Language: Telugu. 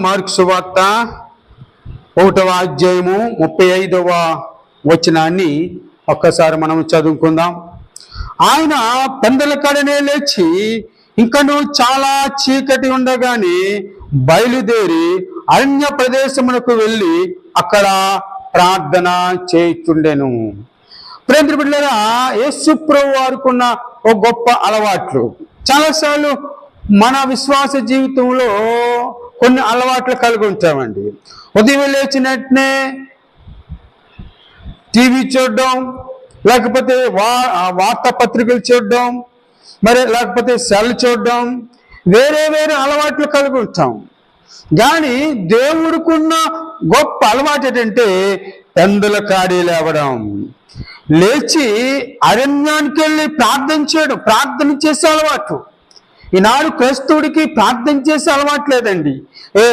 మార్కు సువార్త 1వ అధ్యాయము 35వ వచనాన్ని ఒక్కసారి మనం చదువుకుందాం. ఆయన పెందల కడనే లేచి ఇంకనూ చాలా చీకటి ఉండగానే బయలుదేరి అరణ్య ప్రదేశమునకు వెళ్ళి అక్కడ ప్రార్థన చేయుచుండెను. ప్రేమ బిడ్డలారా, యేసు ప్రభువు వారుకున్న ఒక గొప్ప అలవాట్లు. చాలాసార్లు మన విశ్వాస జీవితంలో కొన్ని అలవాట్లు కలిగి ఉంటామండి. ఉదయం లేచినట్నే టీవీ చూడడం, లేకపోతే వార్తాపత్రికలు చూడడం, మరి లేకపోతే సెల్ చూడడం, వేరే వేరే అలవాట్లు కలిగి ఉంటాం. కానీ దేవుడికున్న గొప్ప అలవాటు ఏంటంటే పెందల కాడి లేవడం, లేచి అరణ్యానికి వెళ్ళి ప్రార్థన చేయడం, ప్రార్థన చేసే అలవాటు. ఈనాడు క్రైస్తవుడికి ప్రార్థన చేసే అలవాటు లేదండి.